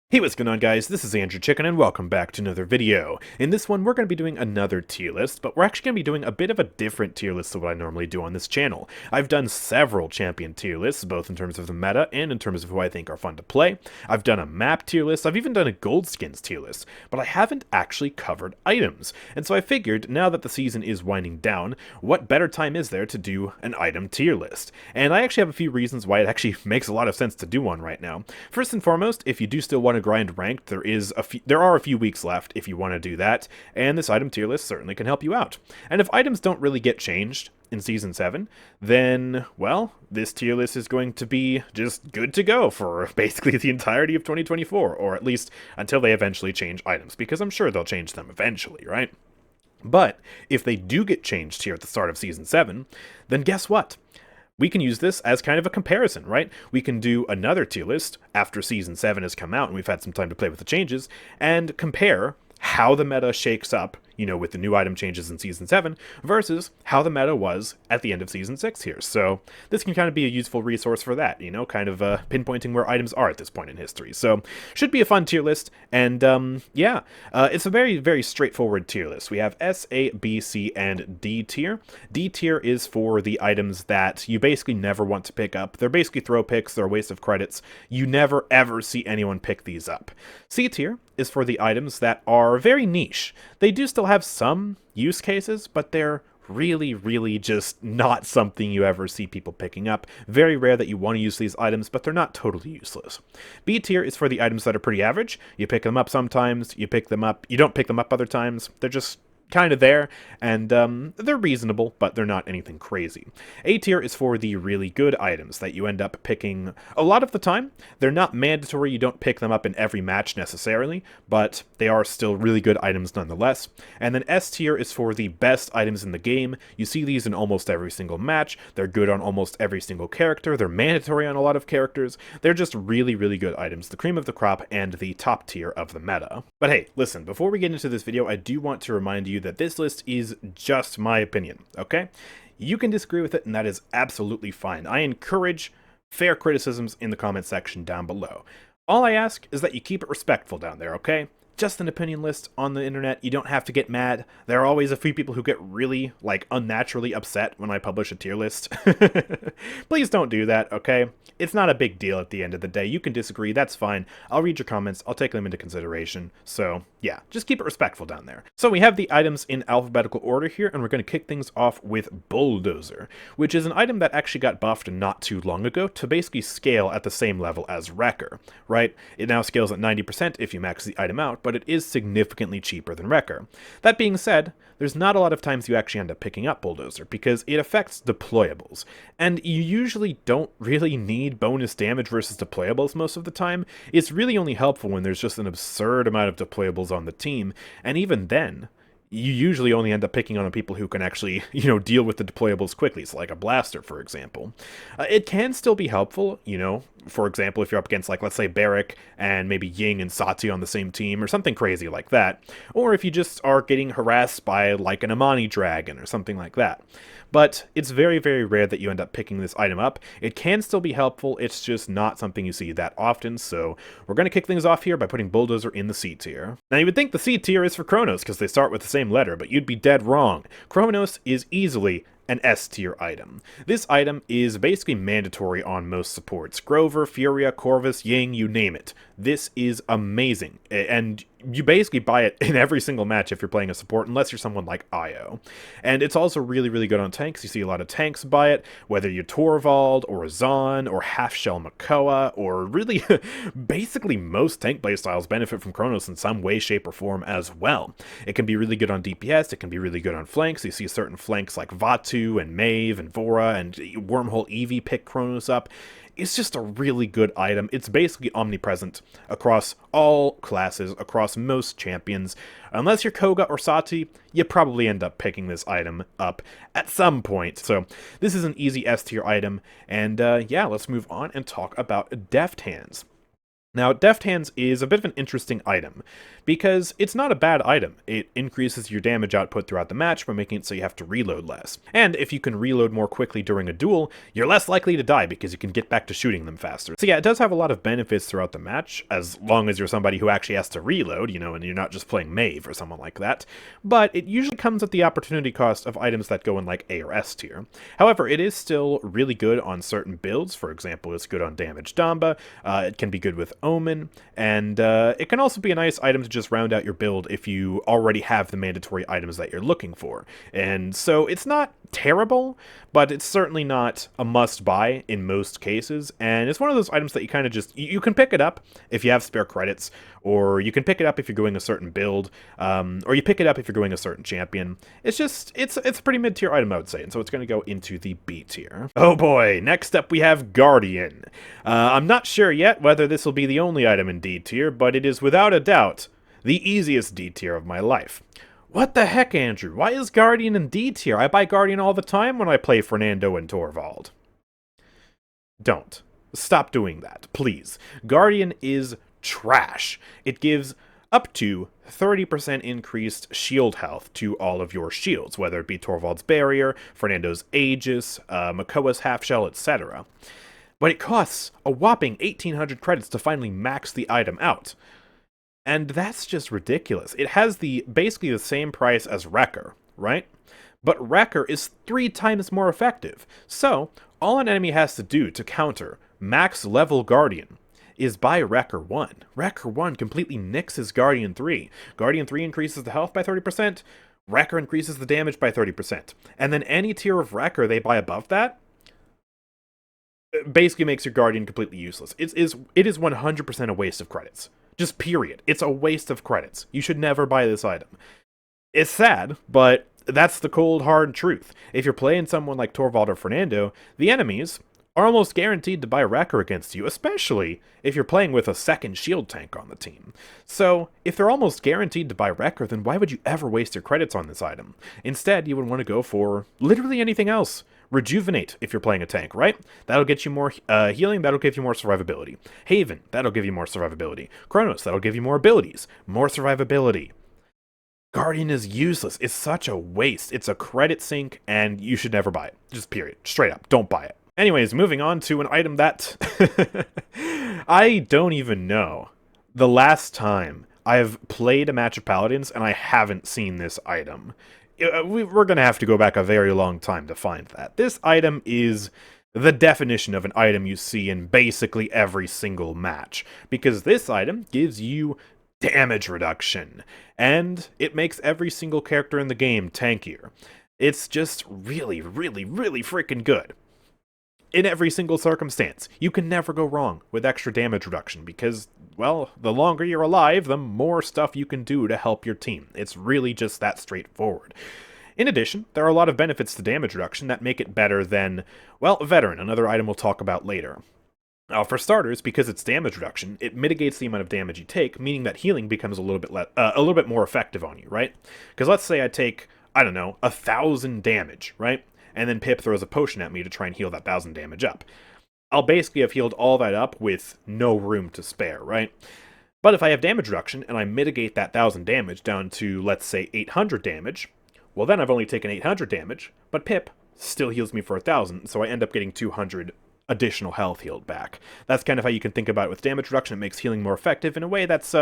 Hey, what's going on, guys? This is AndrewChicken, and welcome back to another video. In this one, we're going to be doing another tier list, but we're actually going to be doing a bit of a different tier list than what I normally do on this channel. I've done several champion tier lists, both in terms of the meta and in terms of who I think are fun to play. I've done a map tier list, I've even done a gold skins tier list, but I haven't actually covered items. And so I figured, now that the season is winding down, what better time is there to do an item tier list? And I actually have a few reasons why it actually makes a lot of sense to do one right now. First and foremost, if you do still want to grind ranked, there are a few weeks left if you want to do that, and this item tier list certainly can help you out. And if items don't really get changed in Season 7, then, well, this tier list is going to be just good to go for basically the entirety of 2024, or at least until they eventually change items, because I'm sure they'll change them eventually, right? But if they do get changed here at the start of Season 7, then guess what? We can use this as kind of a comparison, right? We can do another tier list after Season 7 has come out and we've had some time to play with the changes, and compare how the meta shakes up, with the new item changes in Season 7 versus how the meta was at the end of Season 6 here. So this can kind of be a useful resource for that, kind of pinpointing where items are at this point in history. So should be a fun tier list, and it's a very, very straightforward tier list. We have S, A, B, C, and D tier. D tier is for the items that you basically never want to pick up. They're basically throw picks, they're a waste of credits. You never ever see anyone pick these up. C tier is for the items that are very niche. They do still have some use cases, but they're really, really just not something you ever see people picking up. Very rare that you want to use these items, but they're not totally useless. B tier is for the items that are pretty average. You pick them up sometimes, you don't pick them up other times. They're just kind of there, and they're reasonable, but they're not anything crazy. A tier is for the really good items that you end up picking a lot of the time. They're not mandatory, you don't pick them up in every match necessarily, but they are still really good items nonetheless. And then S tier is for the best items in the game. You see these in almost every single match. They're good on almost every single character. They're mandatory on a lot of characters. They're just really, really good items, the cream of the crop and the top tier of the meta. But hey, listen, before we get into this video, I do want to remind you that this list is just my opinion, okay? You can disagree with it, and that is absolutely fine. I encourage fair criticisms in the comment section down below. All I ask is that you keep it respectful down there, okay? Just an opinion list on the internet. You don't have to get mad. There are always a few people who get really, unnaturally upset when I publish a tier list. Please don't do that, okay? It's not a big deal at the end of the day. You can disagree, that's fine. I'll read your comments, I'll take them into consideration. So, yeah, just keep it respectful down there. So we have the items in alphabetical order here, and we're going to kick things off with Bulldozer, which is an item that actually got buffed not too long ago to basically scale at the same level as Wrecker, right? It now scales at 90% if you max the item out, but it is significantly cheaper than Wrecker. That being said, there's not a lot of times you actually end up picking up Bulldozer, because it affects deployables, and you usually don't really need bonus damage versus deployables most of the time. It's really only helpful when there's just an absurd amount of deployables on the team, and even then, you usually only end up picking on people who can actually, deal with the deployables quickly, so like a blaster, for example. It can still be helpful, for example, if you're up against, let's say Barrack and maybe Ying and Sati on the same team, or something crazy like that. Or if you just are getting harassed by, an Amani Dragon, or something like that. But it's very, very rare that you end up picking this item up. It can still be helpful, it's just not something you see that often, so we're going to kick things off here by putting Bulldozer in the C tier. Now you would think the C tier is for Chronos, because they start with the same letter, but you'd be dead wrong. Chronos is easily an S tier item. This item is basically mandatory on most supports. Grover, Furia, Corvus, Ying, you name it. This is amazing, and you basically buy it in every single match if you're playing a support, unless you're someone like Io. And it's also really, really good on tanks. You see a lot of tanks buy it, whether you're Torvald, or Zon, or Half-Shell Makoa, or really, basically most tank playstyles benefit from Chronos in some way, shape, or form as well. It can be really good on DPS, it can be really good on flanks. You see certain flanks like Vatu, and Maeve, and Vora, and Wormhole Eevee pick Chronos up. It's just a really good item. It's basically omnipresent across all classes, across most champions. Unless you're Koga or Sati, you probably end up picking this item up at some point. So this is an easy S tier item, and yeah, let's move on and talk about Deft Hands. Now, Deft Hands is a bit of an interesting item, because it's not a bad item. It increases your damage output throughout the match by making it so you have to reload less. And if you can reload more quickly during a duel, you're less likely to die because you can get back to shooting them faster. So yeah, it does have a lot of benefits throughout the match, as long as you're somebody who actually has to reload, you know, and you're not just playing Maeve or someone like that. But it usually comes at the opportunity cost of items that go in like A or S tier. However, it is still really good on certain builds. For example, it's good on Damage Damba, it can be good with Omen, and it can also be a nice item to just round out your build if you already have the mandatory items that you're looking for. And so it's not terrible, but it's certainly not a must-buy in most cases, and it's one of those items that you kind of just, you can pick it up if you have spare credits, or you can pick it up if you're going a certain build, or you pick it up if you're going a certain champion. It's just, it's a pretty mid-tier item, I would say, and so it's going to go into the B tier. Oh boy, next up we have Guardian. I'm not sure yet whether this will be the only item in D tier, but it is without a doubt the easiest D tier of my life. What the heck, Andrew? Why is Guardian in D tier? I buy Guardian all the time when I play Fernando and Torvald. Don't. Stop doing that, please. Guardian is trash. It gives up to 30% increased shield health to all of your shields, whether it be Torvald's Barrier, Fernando's Aegis, Makoa's Half Shell, etc. But it costs a whopping 1,800 credits to finally max the item out. And that's just ridiculous. It has basically the same price as Wrecker, right? But Wrecker is 3 times more effective. So, all an enemy has to do to counter max level Guardian is buy Wrecker 1. Wrecker 1 completely nixes Guardian 3. Guardian 3 increases the health by 30%, Wrecker increases the damage by 30%. And then any tier of Wrecker they buy above that basically makes your Guardian completely useless. It is 100% a waste of credits. Just period. It's a waste of credits. You should never buy this item. It's sad, but that's the cold, hard truth. If you're playing someone like Torvald or Fernando, the enemies are almost guaranteed to buy Wrecker against you, especially if you're playing with a second shield tank on the team. So, if they're almost guaranteed to buy Wrecker, then why would you ever waste your credits on this item? Instead, you would want to go for literally anything else. Rejuvenate if you're playing a tank, right? That'll get you more healing, that'll give you more survivability. Haven, that'll give you more survivability. Chronos, that'll give you more abilities, more survivability. Guardian is useless. It's such a waste. It's a credit sink, and you should never buy it. Just period. Straight up, don't buy it. Anyways, moving on to an item that I don't even know the last time I've played a match of Paladins and I haven't seen this item. We're going to have to go back a very long time to find that. This item is the definition of an item you see in basically every single match, because this item gives you damage reduction, and it makes every single character in the game tankier. It's just really, really, really freaking good. In every single circumstance, you can never go wrong with extra damage reduction because, well, the longer you're alive, the more stuff you can do to help your team. It's really just that straightforward. In addition, there are a lot of benefits to damage reduction that make it better than, well, Veteran, another item we'll talk about later. For starters, because it's damage reduction, it mitigates the amount of damage you take, meaning that healing becomes a little bit more effective on you, right? Because let's say I take, I don't know, 1,000 damage, right? And then Pip throws a potion at me to try and heal that 1,000 damage up. I'll basically have healed all that up with no room to spare, right? But if I have damage reduction and I mitigate that 1,000 damage down to, let's say, 800 damage, well then I've only taken 800 damage, but Pip still heals me for 1,000, so I end up getting 200 additional health healed back. That's kind of how you can think about it with damage reduction. It makes healing more effective in a way that's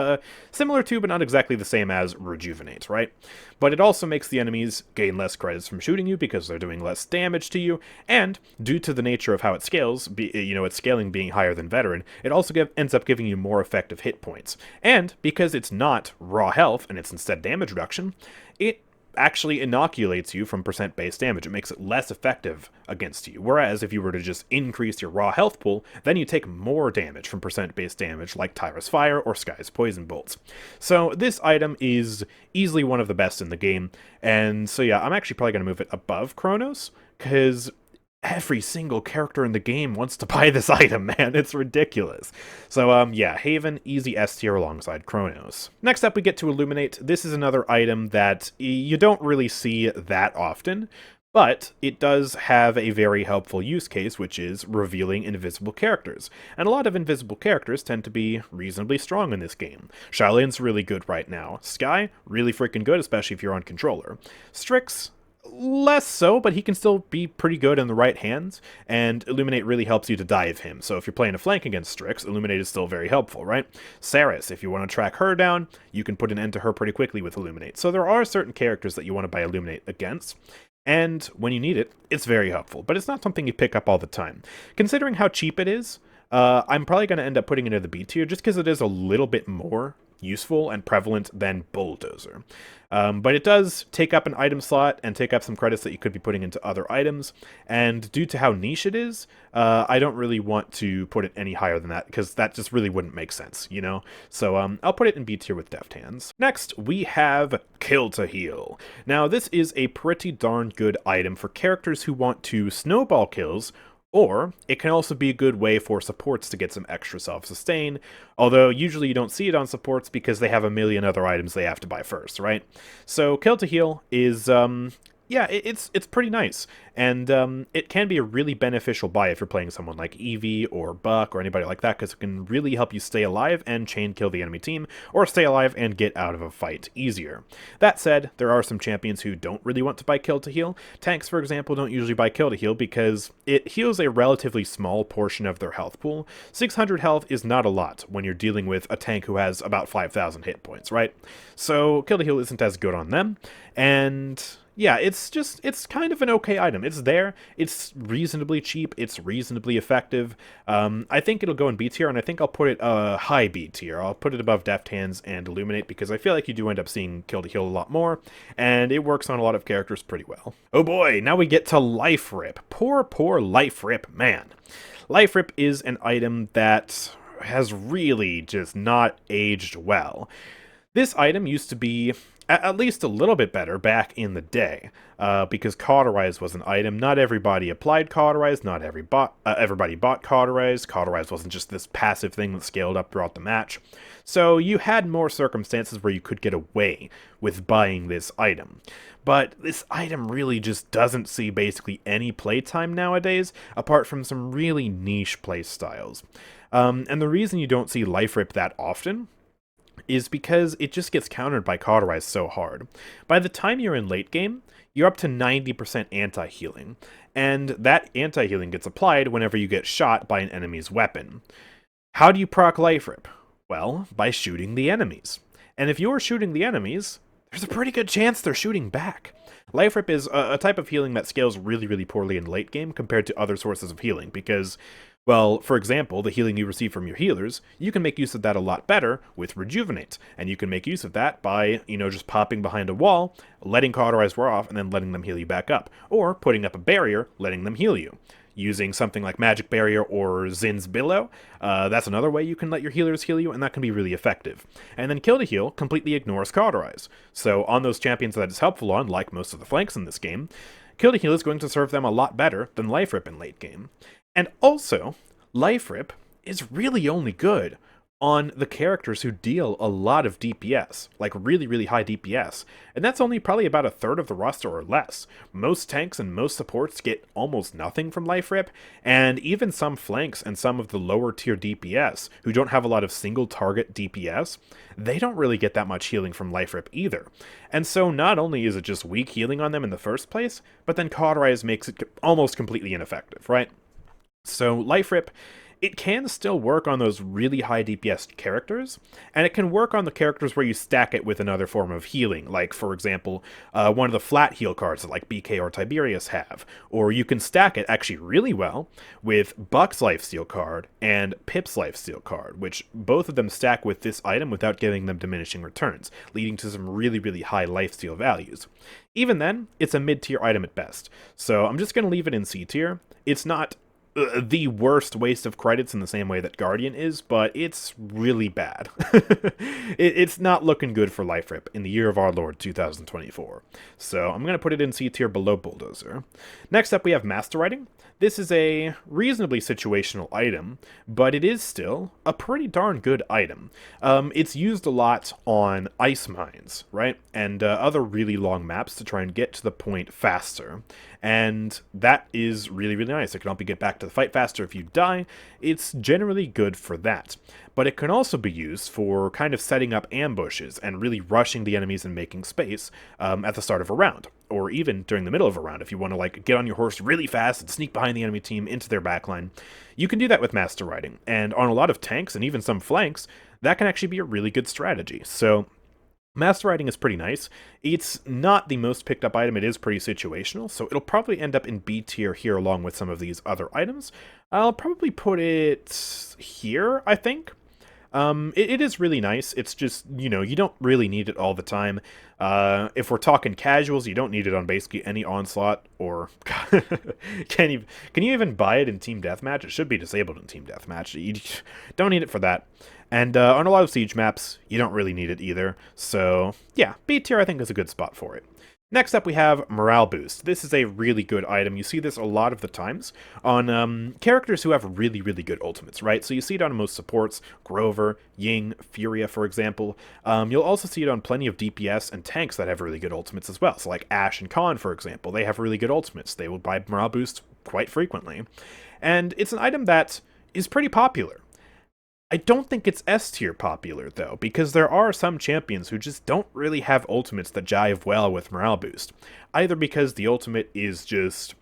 similar to, but not exactly the same as, Rejuvenate, right? But it also makes the enemies gain less credits from shooting you because they're doing less damage to you, and due to the nature of how it scales, its scaling being higher than Veteran, it also ends up giving you more effective hit points. And because it's not raw health, and it's instead damage reduction, it actually inoculates you from percent-based damage. It makes it less effective against you. Whereas if you were to just increase your raw health pool, then you take more damage from percent-based damage like Tyra's Fire or Sky's Poison Bolts. So this item is easily one of the best in the game, and so yeah, I'm actually probably going to move it above Chronos, because every single character in the game wants to buy this item, man. It's ridiculous. So, yeah, Haven, easy S tier alongside Chronos. Next up, we get to Illuminate. This is another item that you don't really see that often, But it does have a very helpful use case, which is revealing invisible characters. And a lot of invisible characters tend to be reasonably strong in this game. Xiaolian's really good right now. Skye, really freaking good, especially if you're on controller. Strix, less so, but he can still be pretty good in the right hands, and Illuminate really helps you to dive him. So if you're playing a flank against Strix, Illuminate is still very helpful, right? Saris, if you want to track her down, you can put an end to her pretty quickly with Illuminate. So there are certain characters that you want to buy Illuminate against, and when you need it, it's very helpful, but it's not something you pick up all the time. Considering how cheap it is, I'm probably going to end up putting it in the B tier just because it is a little bit more useful and prevalent than Bulldozer. But it does take up an item slot and take up some credits that you could be putting into other items, and due to how niche it is, I don't really want to put it any higher than that, because that just really wouldn't make sense, you know? So I'll put it in B tier with Deft Hands. Next, we have Kill to Heal. Now, this is a pretty darn good item for characters who want to snowball kills, or it can also be a good way for supports to get some extra self-sustain, although usually you don't see it on supports because they have a million other items they have to buy first, right? So Kill to Heal is, yeah, it's pretty nice, and it can be a really beneficial buy if you're playing someone like Eevee or Buck or anybody like that, because it can really help you stay alive and chain kill the enemy team, or stay alive and get out of a fight easier. That said, there are some champions who don't really want to buy Kill to Heal. Tanks, for example, don't usually buy Kill to Heal because it heals a relatively small portion of their health pool. 600 health is not a lot when you're dealing with a tank who has about 5,000 hit points, right? So Kill to Heal isn't as good on them, and yeah, it's kind of an okay item. It's there, it's reasonably cheap, it's reasonably effective. I think it'll go in B tier, and I think I'll put it high B tier. I'll put it above Deft Hands and Illuminate, because I feel like you do end up seeing Kill to Heal a lot more, and it works on a lot of characters pretty well. Oh boy, now we get to Life Rip. Poor Life Rip, man. Life Rip is an item that has really just not aged well. This item used to be at least a little bit better back in the day, because Cauterize was an item. Not everybody applied Cauterize, not everybody bought Cauterize. Cauterize wasn't just this passive thing that scaled up throughout the match. So you had more circumstances where you could get away with buying this item. But this item really just doesn't see basically any playtime nowadays, apart from some really niche playstyles. And the reason you don't see Life Rip that often is because it just gets countered by Cauterize so hard. By the time you're in late game, you're up to 90% anti-healing, and that anti-healing gets applied whenever you get shot by an enemy's weapon. How do you proc Life Rip? Well, by shooting the enemies. And if you're shooting the enemies, there's a pretty good chance they're shooting back. Life Rip is a type of healing that scales really poorly in late game compared to other sources of healing, because, well, for example, the healing you receive from your healers, you can make use of that a lot better with Rejuvenate, and you can make use of that by, you know, just popping behind a wall, letting Cauterize wear off, and then letting them heal you back up, or putting up a barrier, letting them heal you. Using something like Magic Barrier or Zin's Billow, that's another way you can let your healers heal you, and that can be really effective. And then Kill to Heal completely ignores Cauterize. So on those champions that is helpful on, like most of the flanks in this game, Kill to Heal is going to serve them a lot better than Life Rip in late game. And also, Life Rip is really only good on the characters who deal a lot of DPS, like really high DPS, and that's only probably about a third of the roster or less. Most tanks and most supports get almost nothing from Life Rip, and even some flanks and some of the lower tier DPS who don't have a lot of single target DPS, they don't really get that much healing from Life Rip either. And so not only is it just weak healing on them in the first place, but then Cauterize makes it almost completely ineffective, right? So Life Rip, it can still work on those really high DPS characters, and it can work on the characters where you stack it with another form of healing, like, for example, one of the flat heal cards that like BK or Tiberius have, or you can stack it actually really well with Buck's Lifesteal card and Pip's Lifesteal card, which both of them stack with this item without giving them diminishing returns, leading to some really high lifesteal values. Even then, it's a mid-tier item at best, so I'm just going to leave it in C tier. It's not the worst waste of credits in the same way that Guardian is, but it's really bad. It's not looking good for Life Rip in the year of our Lord 2024. So I'm going to put it in C tier below Bulldozer. Next up we have Master Writing. This is a reasonably situational item, but it is still a pretty darn good item. It's used a lot on ice mines, right? And other really long maps to try and get to the point faster. and that is really, really nice. It can help you get back to the fight faster if you die. It's generally good for that. But it can also be used for kind of setting up ambushes and really rushing the enemies and making space at the start of a round, or even during the middle of a round if you want to like get on your horse really fast and sneak behind the enemy team into their backline. You can do that with Master Riding, and on a lot of tanks and even some flanks, that can actually be a really good strategy. So Master Riding is pretty nice. It's not the most picked up item, it is pretty situational, so it'll probably end up in B tier here along with some of these other items. I'll probably put it here, I think. It is really nice. It's just, you know, you don't really need it all the time. If we're talking casuals, you don't need it on basically any onslaught, or can you even buy it in Team Deathmatch? It should be disabled in Team Deathmatch. You don't need it for that. And on a lot of siege maps, you don't really need it either. So yeah, B tier I think is a good spot for it. Next up we have Morale Boost. This is a really good item. You see this a lot of the times on characters who have really, really good ultimates, right? So you see it on most supports, Grover, Ying, Furia, for example. You'll also see it on plenty of DPS and tanks that have really good ultimates as well. So like Ashe and Khan, for example, they have really good ultimates. They will buy Morale Boost quite frequently. And it's an item that is pretty popular. I don't think it's S tier popular, though, because there are some champions who just don't really have ultimates that jive well with Morale Boost. Either because the ultimate is just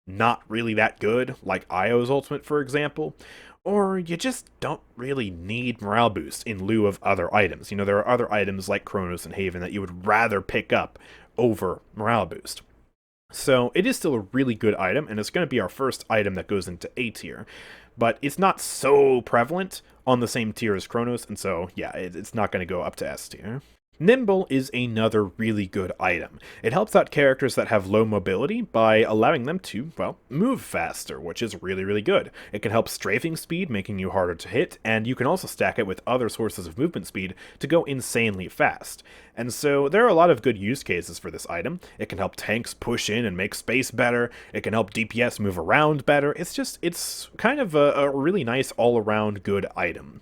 not really that good, like Io's ultimate, for example, or you just don't really need Morale Boost in lieu of other items. You know, there are other items like Chronos and Haven that you would rather pick up over Morale Boost. So it is still a really good item, and it's going to be our first item that goes into A tier. But it's not so prevalent on the same tier as Chronos, and so, yeah, it's not going to go up to S tier. Nimble is another really good item. It helps out characters that have low mobility by allowing them to, well, move faster, which is really, really good. It can help strafing speed, making you harder to hit, and you can also stack it with other sources of movement speed to go insanely fast. And so there are a lot of good use cases for this item. It can help tanks push in and make space better. It can help DPS move around better. It's kind of a really nice all-around good item.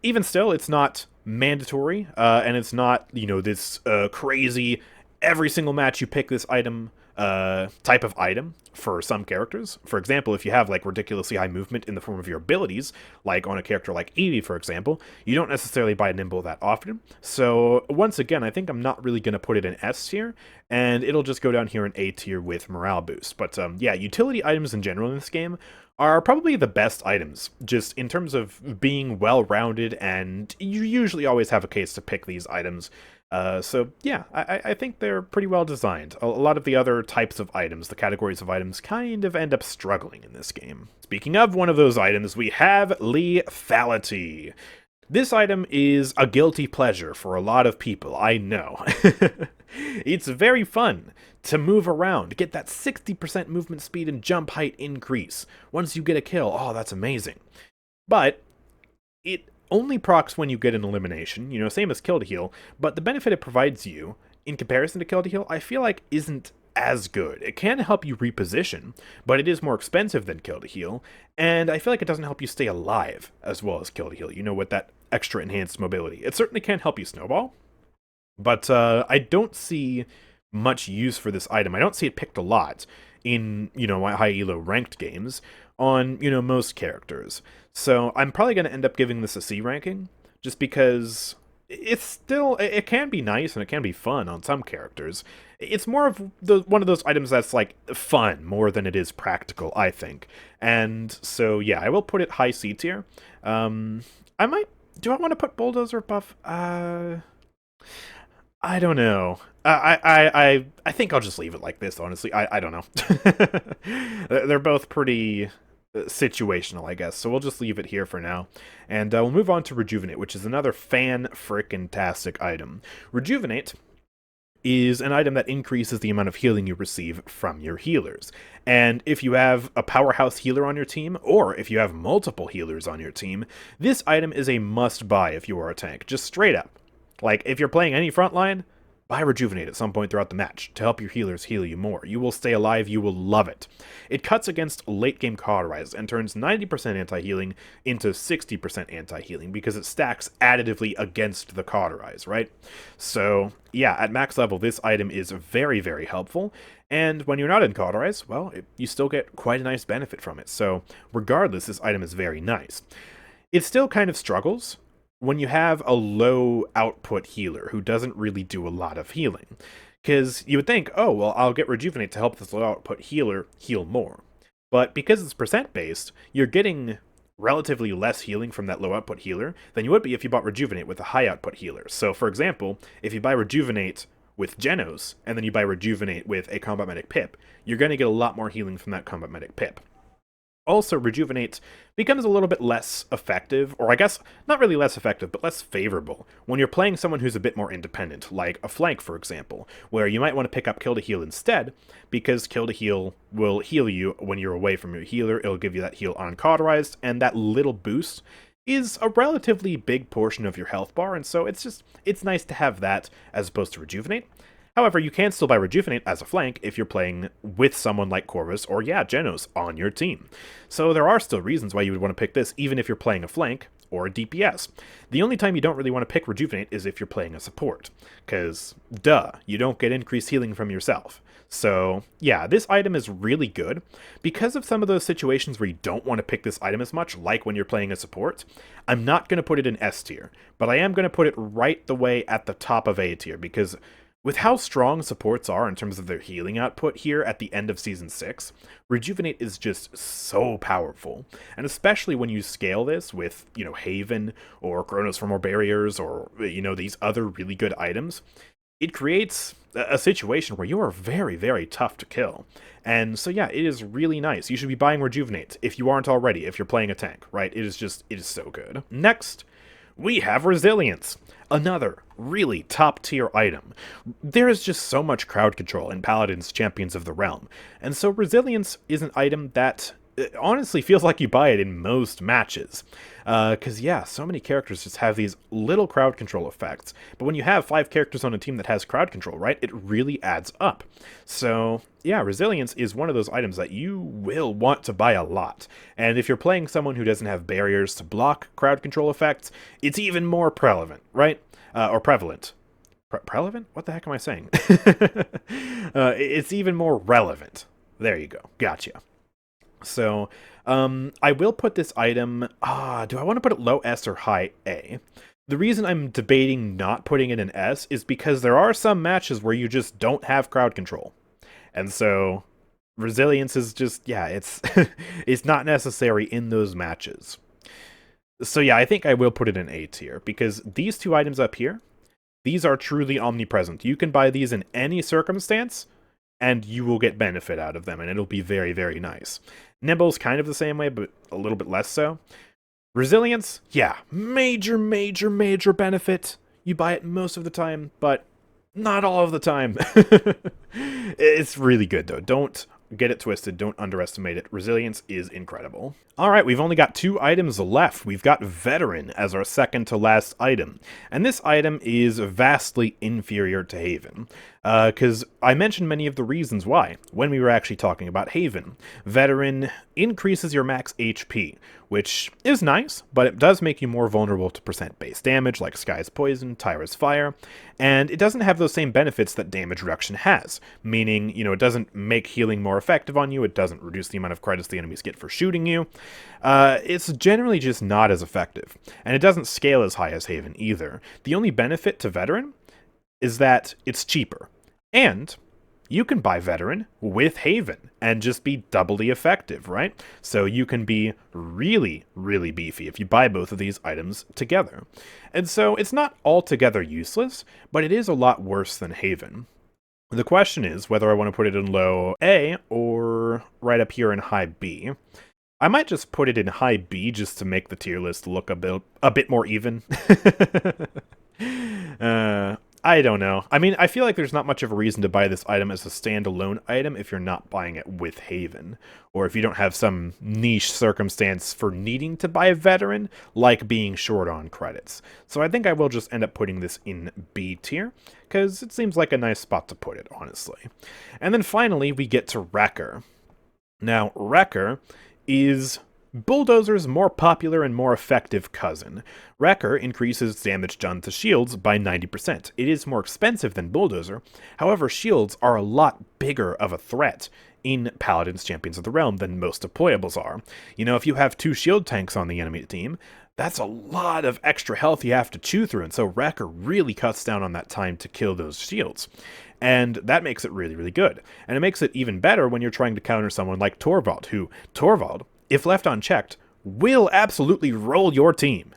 Even still, it's not mandatory, and it's not, you know, this crazy, every single match you pick this item type of item for some characters. For example, if you have like ridiculously high movement in the form of your abilities, like on a character like Eevee, for example, you don't necessarily buy Nimble that often. So once again, I think I'm not really going to put it in S tier, and it'll just go down here in A tier with Morale Boost. But yeah, utility items in general in this game are probably the best items, just in terms of being well-rounded, and you usually always have a case to pick these items. So yeah, I think they're pretty well designed. A lot of the other types of items, the categories of items, kind of end up struggling in this game. Speaking of one of those items, we have Lethality. This item is a guilty pleasure for a lot of people, I know. It's very fun to move around, get that 60% movement speed and jump height increase. Once you get a kill, oh, that's amazing. But it only procs when you get an elimination, you know, same as kill to heal, but the benefit it provides you, in comparison to kill to heal, I feel like isn't as good. It can help you reposition, but it is more expensive than kill to heal, and I feel like it doesn't help you stay alive as well as kill to heal, you know, with that extra enhanced mobility. It certainly can help you snowball, but I don't see much use for this item. I don't see it picked a lot in, you know, high elo ranked games on, you know, most characters. So I'm probably going to end up giving this a C ranking, just because it's still, it can be nice and it can be fun on some characters. It's more of one of those items that's like fun more than it is practical, I think. And so yeah, I will put it high C tier. I might, do I want to put Bulldozer buff? I don't know. I think I'll just leave it like this, honestly. I don't know. They're both pretty situational, I guess, so we'll just leave it here for now. And we'll move on to Rejuvenate, which is another fan-frickin-tastic item. Rejuvenate is an item that increases the amount of healing you receive from your healers. And if you have a powerhouse healer on your team, or if you have multiple healers on your team, this item is a must-buy if you are a tank, just straight up. Like, if you're playing any frontline, buy Rejuvenate at some point throughout the match to help your healers heal you more. You will stay alive, you will love it. It cuts against late-game Cauterize and turns 90% anti-healing into 60% anti-healing because it stacks additively against the Cauterize, right? So, yeah, at max level, this item is very, very helpful, and when you're not in Cauterize, well, you still get quite a nice benefit from it. So, regardless, this item is very nice. It still kind of struggles when you have a low output healer who doesn't really do a lot of healing. Because you would think, oh, well, I'll get Rejuvenate to help this low output healer heal more. But because it's percent based, you're getting relatively less healing from that low output healer than you would be if you bought Rejuvenate with a high output healer. So for example, if you buy Rejuvenate with Genos, and then you buy Rejuvenate with a Combat Medic Pip, you're going to get a lot more healing from that Combat Medic Pip. Also, Rejuvenate becomes a little bit less effective, or I guess not really less effective, but less favorable when you're playing someone who's a bit more independent, like a flank, for example, where you might want to pick up Kill to Heal instead, because Kill to Heal will heal you when you're away from your healer. It'll give you that heal uncauterized, and that little boost is a relatively big portion of your health bar, and so it's nice to have that as opposed to Rejuvenate. However, you can still buy Rejuvenate as a flank if you're playing with someone like Corvus or, yeah, Genos on your team. So there are still reasons why you would want to pick this, even if you're playing a flank or a DPS. The only time you don't really want to pick Rejuvenate is if you're playing a support, because, duh, you don't get increased healing from yourself. So, yeah, this item is really good. Because of some of those situations where you don't want to pick this item as much, like when you're playing a support, I'm not going to put it in S tier, but I am going to put it right the way at the top of A tier, because with how strong supports are in terms of their healing output here at the end of Season 6, Rejuvenate is just so powerful. And especially when you scale this with, Haven or Chronos for more barriers or, these other really good items, it creates a situation where you are very, very tough to kill. And so yeah, it is really nice. You should be buying Rejuvenate if you aren't already, if you're playing a tank, right? It is so good. Next, we have Resilience. Another really top-tier item. There is just so much crowd control in Paladins Champions of the Realm, and so Resilience is an item that honestly feels like you buy it in most matches. Because, yeah, so many characters just have these little crowd control effects, but when you have 5 characters on a team that has crowd control, right, it really adds up. So, yeah, Resilience is one of those items that you will want to buy a lot. And if you're playing someone who doesn't have barriers to block crowd control effects, it's even more prevalent, right? Or prevalent. Prevalent? What the heck am I saying? It's even more relevant. There you go. Gotcha. So, I will put this item... do I want to put it low S or high A? The reason I'm debating not putting it in S is because there are some matches where you just don't have crowd control. And so, Resilience is just, yeah, it's it's not necessary in those matches. So yeah, I think I will put it in A tier, because these two items up here, these are truly omnipresent. You can buy these in any circumstance, and you will get benefit out of them, and it'll be very, very nice. Nimble's kind of the same way, but a little bit less so. Resilience, yeah, major, major, major benefit. You buy it most of the time, but not all of the time. It's really good, though. Don't get it twisted. Don't underestimate it. Resilience is incredible. All right, we've only got 2 items left. We've got Veteran as our second to last item. And this item is vastly inferior to Haven. Because I mentioned many of the reasons why when we were actually talking about Haven. Veteran increases your max HP, which is nice, but it does make you more vulnerable to percent-based damage like Sky's Poison, Tyra's Fire, and it doesn't have those same benefits that damage reduction has, meaning, it doesn't make healing more effective on you, it doesn't reduce the amount of credits the enemies get for shooting you. It's generally just not as effective, and it doesn't scale as high as Haven either. The only benefit to Veteran is that it's cheaper. And you can buy Veteran with Haven and just be doubly effective, right? So you can be really, really beefy if you buy both of these items together. And so it's not altogether useless, but it is a lot worse than Haven. The question is whether I want to put it in low A or right up here in high B. I might just put it in high B just to make the tier list look a bit more even. I don't know. I mean, I feel like there's not much of a reason to buy this item as a standalone item if you're not buying it with Haven, or if you don't have some niche circumstance for needing to buy a veteran, like being short on credits. So I think I will just end up putting this in B tier, because it seems like a nice spot to put it, honestly. And then finally, we get to Wrecker. Now, Wrecker is Bulldozer's more popular and more effective cousin. Wrecker increases damage done to shields by 90%. It is more expensive than Bulldozer, however shields are a lot bigger of a threat in Paladins Champions of the Realm than most deployables are. You know, if you have 2 shield tanks on the enemy team, that's a lot of extra health you have to chew through, and so Wrecker really cuts down on that time to kill those shields. And that makes it really, really good. And it makes it even better when you're trying to counter someone like Torvald, who, if left unchecked, will absolutely roll your team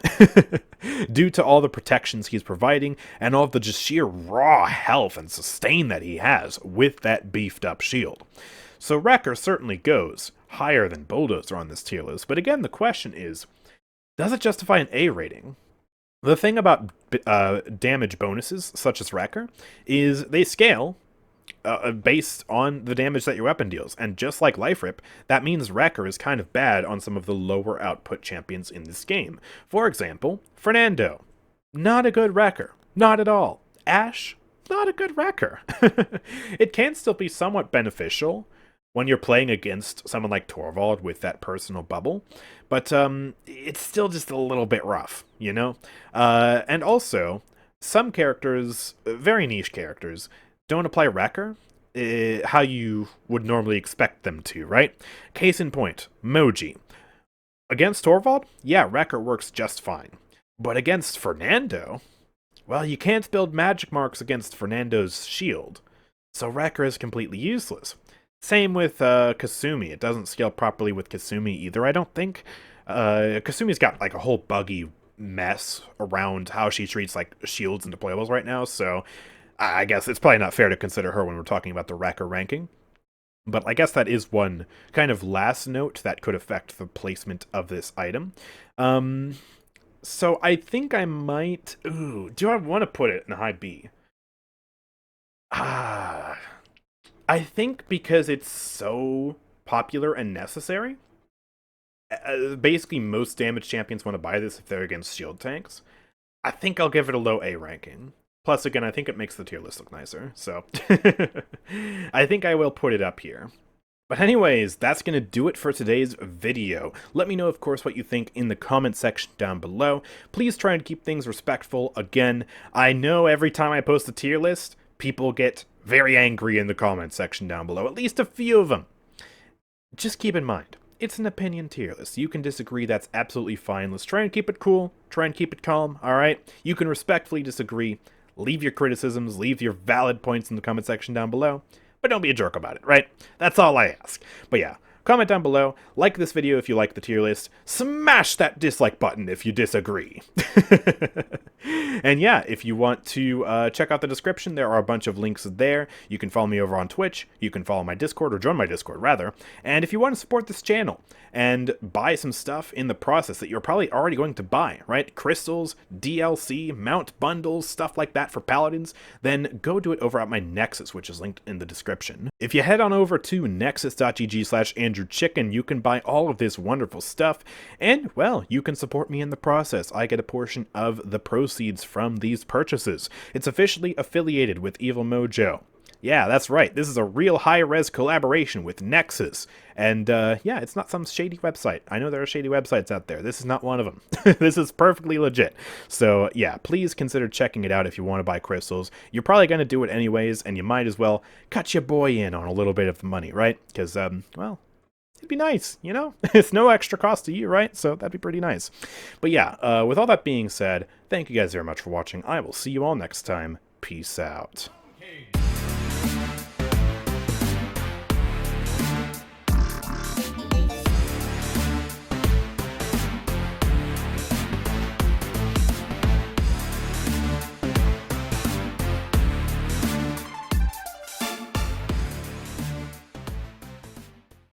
due to all the protections he's providing and all of the just sheer raw health and sustain that he has with that beefed up shield. So Wrecker certainly goes higher than Bulldozer on this tier list, but again the question is, does it justify an A rating? The thing about damage bonuses, such as Wrecker, is they scale based on the damage that your weapon deals. And just like Life Rip, that means Wrecker is kind of bad on some of the lower output champions in this game. For example, Fernando. Not a good Wrecker. Not at all. Ashe. Not a good Wrecker. It can still be somewhat beneficial when you're playing against someone like Torvald with that personal bubble, but it's still just a little bit rough, you know? And also, some characters, very niche characters, don't apply Wrecker how you would normally expect them to, right? Case in point, Moji. Against Torvald, yeah, Wrecker works just fine. But against Fernando, well, you can't build magic marks against Fernando's shield, so Wrecker is completely useless. Same with Kasumi. It doesn't scale properly with Kasumi either, I don't think. Kasumi's got like a whole buggy mess around how she treats like shields and deployables right now, so I guess it's probably not fair to consider her when we're talking about the Wrecker ranking. But I guess that is one kind of last note that could affect the placement of this item. So I think I might... Ooh, do I want to put it in high B? I think because it's so popular and necessary. Basically, most damage champions want to buy this if they're against shield tanks. I think I'll give it a low A ranking. Plus, again, I think it makes the tier list look nicer, so I think I will put it up here. But anyways, that's going to do it for today's video. Let me know, of course, what you think in the comment section down below. Please try and keep things respectful. Again, I know every time I post a tier list, people get very angry in the comment section down below, at least a few of them. Just keep in mind, it's an opinion tier list. You can disagree, that's absolutely fine. Let's try and keep it cool, try and keep it calm, alright? You can respectfully disagree. Leave your criticisms, leave your valid points in the comment section down below, but don't be a jerk about it, right? That's all I ask. But yeah, comment down below, like this video if you like the tier list, smash that dislike button if you disagree. And yeah, if you want to check out the description, there are a bunch of links there. You can follow me over on Twitch, you can follow my Discord, or join my Discord rather, and if you want to support this channel and buy some stuff in the process that you're probably already going to buy, right? Crystals, DLC, mount bundles, stuff like that for Paladins, then go do it over at my Nexus, which is linked in the description. If you head on over to nexus.gg/AndrewChicken, you can buy all of this wonderful stuff, and, well, you can support me in the process. I get a portion of the proceeds from these purchases. It's officially affiliated with Evil Mojo. Yeah, that's right. This is a real high-res collaboration with Nexus. And, yeah, it's not some shady website. I know there are shady websites out there. This is not one of them. This is perfectly legit. So, yeah, please consider checking it out if you want to buy crystals. You're probably going to do it anyways, and you might as well cut your boy in on a little bit of the money, right? Because, well, it'd be nice, you know? It's no extra cost to you, right? So that'd be pretty nice. But yeah, with all that being said, thank you guys very much for watching. I will see you all next time. Peace out.